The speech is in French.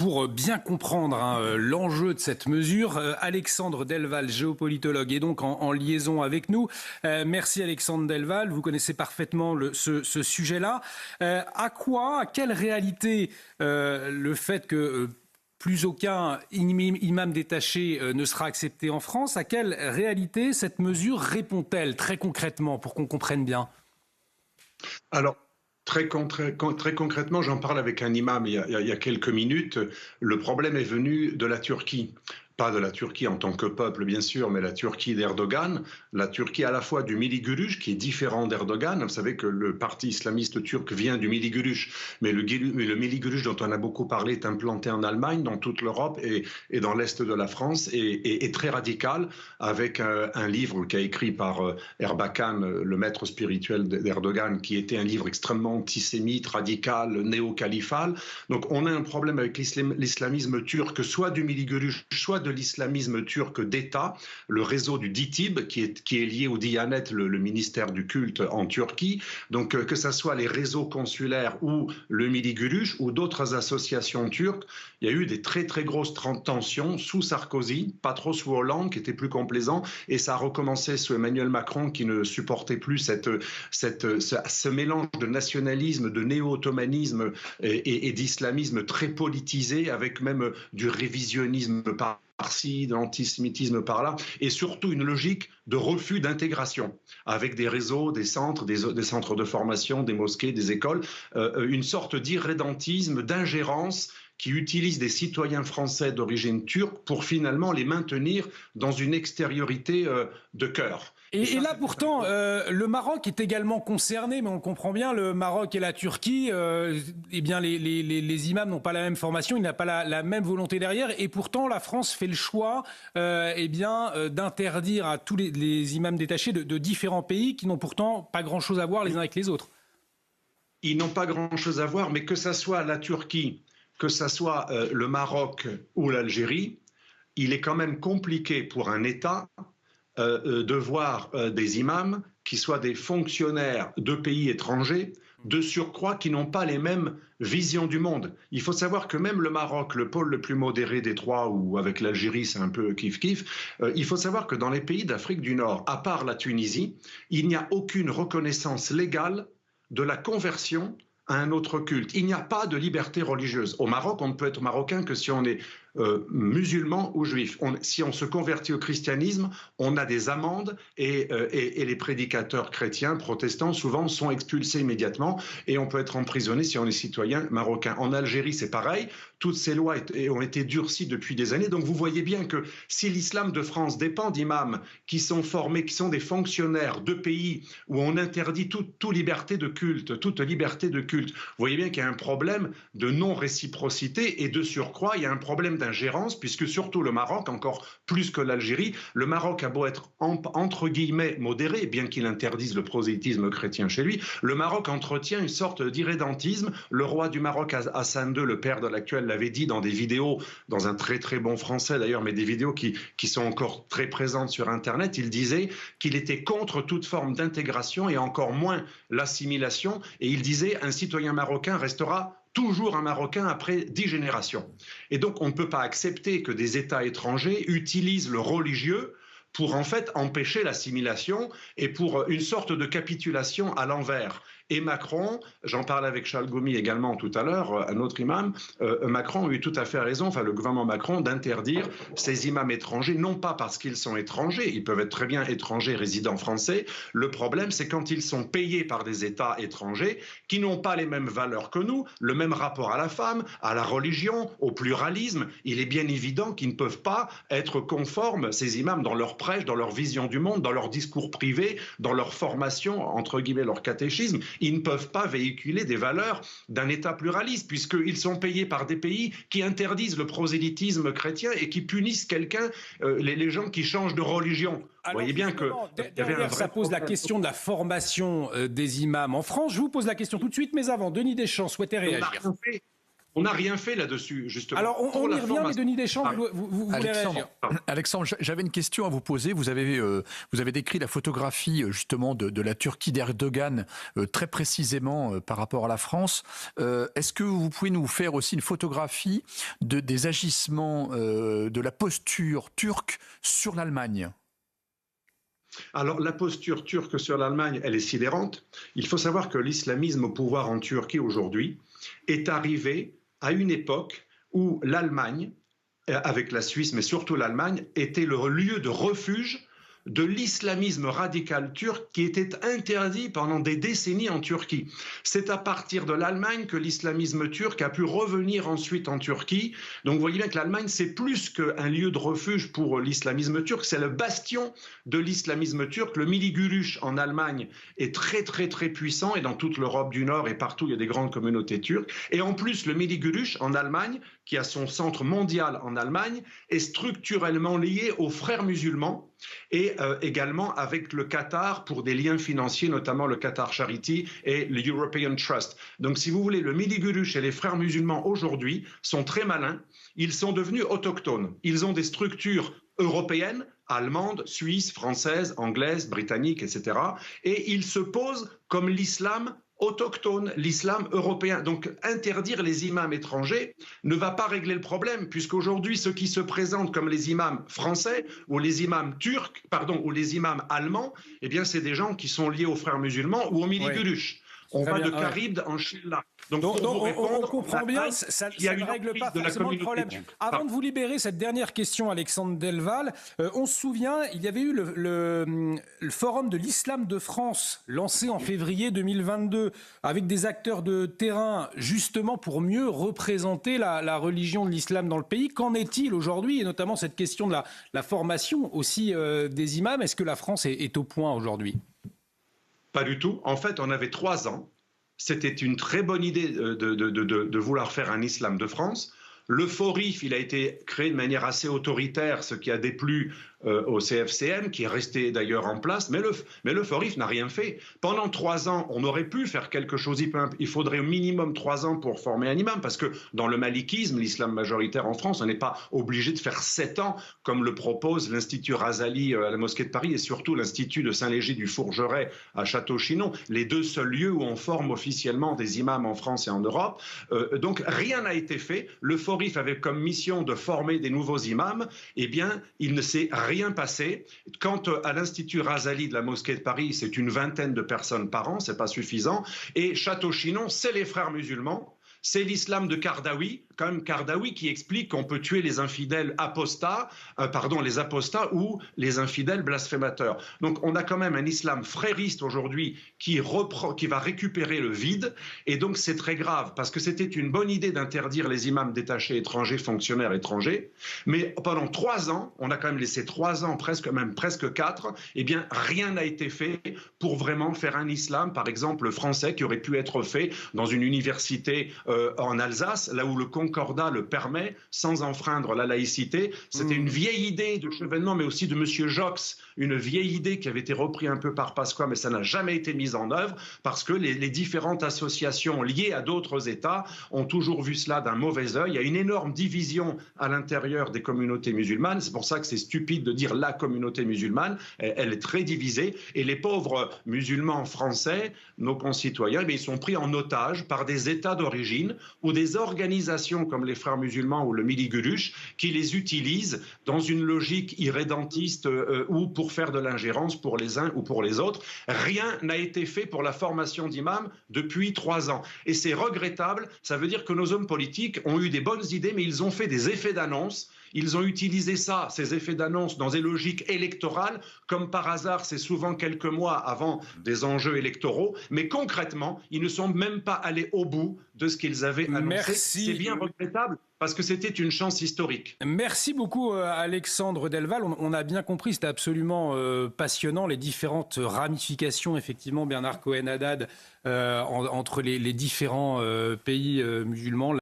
pour bien comprendre l'enjeu de cette mesure. Alexandre Delval, géopolitologue, est donc en liaison avec nous. Merci Alexandre Delval, vous connaissez parfaitement ce sujet-là. À quelle réalité le fait que plus aucun imam détaché ne sera accepté en France, à quelle réalité cette mesure répond-elle très concrètement pour qu'on comprenne bien ? Alors, très concrètement, j'en parle avec un imam il y a quelques minutes. Le problème est venu de la Turquie. Pas de la Turquie en tant que peuple, bien sûr, mais la Turquie d'Erdogan, la Turquie à la fois du Millî Görüş, qui est différent d'Erdogan. Vous savez que le parti islamiste turc vient du Millî Görüş, mais le Millî Görüş dont on a beaucoup parlé est implanté en Allemagne, dans toute l'Europe et dans l'Est de la France, et très radical, avec un livre qui a écrit par Erbakan, le maître spirituel d'Erdogan, qui était un livre extrêmement antisémite, radical, néo-califal. Donc on a un problème avec l'islamisme turc, soit du Millî Görüş, soit de l'islamisme turc d'État, le réseau du DİTİB, qui est lié au Diyanet, le ministère du culte en Turquie. Donc que ce soit les réseaux consulaires ou le Millî Görüş ou d'autres associations turques, il y a eu des très très grosses tensions sous Sarkozy, pas trop sous Hollande, qui était plus complaisant, et ça a recommencé sous Emmanuel Macron, qui ne supportait plus ce mélange de nationalisme, de néo-ottomanisme et d'islamisme très politisé, avec même du révisionnisme par-ci, de l'antisémitisme par-là, et surtout une logique de refus d'intégration, avec des réseaux, des centres de formation, des mosquées, des écoles, une sorte d'irrédentisme, d'ingérence qui utilise des citoyens français d'origine turque pour finalement les maintenir dans une extériorité de cœur. Et là, pourtant, le Maroc est également concerné, mais on comprend bien, le Maroc et la Turquie, eh bien, les imams n'ont pas la même formation, ils n'ont pas la même volonté derrière, et pourtant, la France fait le choix eh bien, d'interdire à tous les imams détachés de différents pays qui n'ont pourtant pas grand-chose à voir les uns avec les autres. Ils n'ont pas grand-chose à voir, mais que ça soit la Turquie, que ça soit le Maroc ou l'Algérie, il est quand même compliqué pour un État de voir des imams qui soient des fonctionnaires de pays étrangers, de surcroît qui n'ont pas les mêmes visions du monde. Il faut savoir que même le Maroc, le pôle le plus modéré des trois, ou avec l'Algérie c'est un peu kiff-kiff, il faut savoir que dans les pays d'Afrique du Nord, à part la Tunisie, il n'y a aucune reconnaissance légale de la conversion à un autre culte. Il n'y a pas de liberté religieuse. Au Maroc, on ne peut être marocain que si on est musulman ou juif. Si on se convertit au christianisme, on a des amendes et les prédicateurs chrétiens, protestants, souvent sont expulsés immédiatement et on peut être emprisonné si on est citoyen marocain. En Algérie, c'est pareil. Toutes ces lois ont été durcies depuis des années. Donc vous voyez bien que si l'islam de France dépend d'imams qui sont formés, qui sont des fonctionnaires de pays où on interdit toute liberté de culte, vous voyez bien qu'il y a un problème de non-réciprocité et de surcroît, il y a un problème d'ingérence, puisque surtout le Maroc, encore plus que l'Algérie, le Maroc a beau être entre guillemets modéré, bien qu'il interdise le prosélytisme chrétien chez lui, le Maroc entretient une sorte d'irrédentisme. Le roi du Maroc, Hassan II, le père de l'actuel, l'avait dit dans des vidéos, dans un très très bon français d'ailleurs, mais des vidéos qui sont encore très présentes sur Internet. Il disait qu'il était contre toute forme d'intégration et encore moins l'assimilation, et il disait un citoyen marocain restera toujours un Marocain après 10 générations. Et donc on ne peut pas accepter que des États étrangers utilisent le religieux pour en fait empêcher l'assimilation et pour une sorte de capitulation à l'envers. Et Macron, j'en parlais avec Charles Goumi également tout à l'heure, un autre imam, Macron a eu tout à fait raison, enfin le gouvernement Macron, d'interdire ces imams étrangers, non pas parce qu'ils sont étrangers, ils peuvent être très bien étrangers résidents français. Le problème, c'est quand ils sont payés par des États étrangers qui n'ont pas les mêmes valeurs que nous, le même rapport à la femme, à la religion, au pluralisme. Il est bien évident qu'ils ne peuvent pas être conformes, ces imams, dans leur prêche, dans leur vision du monde, dans leur discours privé, dans leur formation, entre guillemets, leur catéchisme. Ils ne peuvent pas véhiculer des valeurs d'un État pluraliste, puisqu'ils sont payés par des pays qui interdisent le prosélytisme chrétien et qui punissent les gens qui changent de religion. Alors, vous voyez bien que ça pose la question de la formation des imams en France. Je vous pose la question tout de suite, mais avant, Denis Deschamps souhaitait réagir. On n'a rien fait là-dessus, justement. Alors, on y revient, mais Denis Deschamps, vous voulez réagir? Alexandre, j'avais une question à vous poser. Vous avez décrit la photographie, justement, de la Turquie d'Erdogan très précisément par rapport à la France. Est-ce que vous pouvez nous faire aussi une photographie des agissements, de la posture turque sur l'Allemagne ? Alors, la posture turque sur l'Allemagne, elle est sidérante. Il faut savoir que l'islamisme au pouvoir en Turquie aujourd'hui est arrivé à une époque où l'Allemagne, avec la Suisse, mais surtout l'Allemagne, était le lieu de refuge de l'islamisme radical turc qui était interdit pendant des décennies en Turquie. C'est à partir de l'Allemagne que l'islamisme turc a pu revenir ensuite en Turquie. Donc vous voyez bien que l'Allemagne, c'est plus qu'un lieu de refuge pour l'islamisme turc, c'est le bastion de l'islamisme turc. Le Millî Görüş en Allemagne est très très très puissant et dans toute l'Europe du Nord et partout il y a des grandes communautés turques. Et en plus le Millî Görüş en Allemagne, qui a son centre mondial en Allemagne, est structurellement lié aux frères musulmans et également avec le Qatar pour des liens financiers, notamment le Qatar Charity et le European Trust. Donc si vous voulez, le Millî Görüş et les frères musulmans aujourd'hui sont très malins. Ils sont devenus autochtones. Ils ont des structures européennes, allemandes, suisses, françaises, anglaises, britanniques, etc. Et ils se posent comme l'islam autochtone, l'islam européen. Donc interdire les imams étrangers ne va pas régler le problème, puisqu'aujourd'hui ceux qui se présentent comme les imams français ou les imams turcs, ou les imams allemands, eh bien c'est des gens qui sont liés aux frères musulmans ou au Millî Görüş. On va de Carib en Chilla. Donc on comprend bien, ça ne règle pas forcément le problème. Avant de vous libérer, cette dernière question, Alexandre Delval, on se souvient, il y avait eu le forum de l'islam de France, lancé en février 2022, avec des acteurs de terrain, justement pour mieux représenter la religion de l'islam dans le pays. Qu'en est-il aujourd'hui, et notamment cette question de la formation aussi des imams? Est-ce que la France est au point aujourd'hui? Pas du tout. En fait, on avait 3 ans. C'était une très bonne idée de vouloir faire un islam de France. Le FORIF, il a été créé de manière assez autoritaire, ce qui a déplu au CFCM, qui est resté d'ailleurs en place, mais le FORIF n'a rien fait. Pendant 3 ans, on aurait pu faire quelque chose. Il faudrait au minimum 3 ans pour former un imam, parce que dans le malikisme, l'islam majoritaire en France, on n'est pas obligé de faire 7 ans, comme le propose l'Institut Razali à la mosquée de Paris, et surtout l'Institut de Saint-Léger du Fourgeret à Château-Chinon, les 2 seuls lieux où on forme officiellement des imams en France et en Europe. Donc rien n'a été fait. Le FORIF avait comme mission de former des nouveaux imams. Eh bien, il ne s'est rien passé. Quant à l'Institut Razali de la mosquée de Paris, c'est une vingtaine de personnes par an, c'est pas suffisant. Et Château-Chinon, c'est les frères musulmans. C'est l'islam de Kardawi, quand même Kardawi, qui explique qu'on peut tuer les infidèles apostats, les apostats ou les infidèles blasphémateurs. Donc on a quand même un islam frériste aujourd'hui qui va récupérer le vide, et donc c'est très grave, parce que c'était une bonne idée d'interdire les imams détachés étrangers, fonctionnaires étrangers, mais pendant 3 ans, on a quand même laissé 3 ans, presque 4, eh bien rien n'a été fait pour vraiment faire un islam, par exemple français, qui aurait pu être fait dans une université en Alsace, là où le Concordat le permet, sans enfreindre la laïcité. C'était une vieille idée de Chevènement, mais aussi de M. Jox, une vieille idée qui avait été reprise un peu par Pasqua, mais ça n'a jamais été mis en œuvre, parce que les différentes associations liées à d'autres États ont toujours vu cela d'un mauvais œil. Il y a une énorme division à l'intérieur des communautés musulmanes. C'est pour ça que c'est stupide de dire la communauté musulmane. Elle est très divisée. Et les pauvres musulmans français, nos concitoyens, ils sont pris en otage par des États d'origine ou des organisations comme les Frères musulmans ou le Millî Görüş qui les utilisent dans une logique irrédentiste ou pour faire de l'ingérence pour les uns ou pour les autres. Rien n'a été fait pour la formation d'imams depuis 3 ans. Et c'est regrettable. Ça veut dire que nos hommes politiques ont eu des bonnes idées, mais ils ont fait des effets d'annonce. Ils ont utilisé ces effets d'annonce, dans des logiques électorales. Comme par hasard, c'est souvent quelques mois avant des enjeux électoraux. Mais concrètement, ils ne sont même pas allés au bout de ce qu'ils avaient annoncé. Merci. C'est bien regrettable, parce que c'était une chance historique. Merci beaucoup Alexandre Delval. On a bien compris, c'était absolument passionnant, les différentes ramifications, effectivement, Bernard Cohen-Haddad, entre les différents pays musulmans.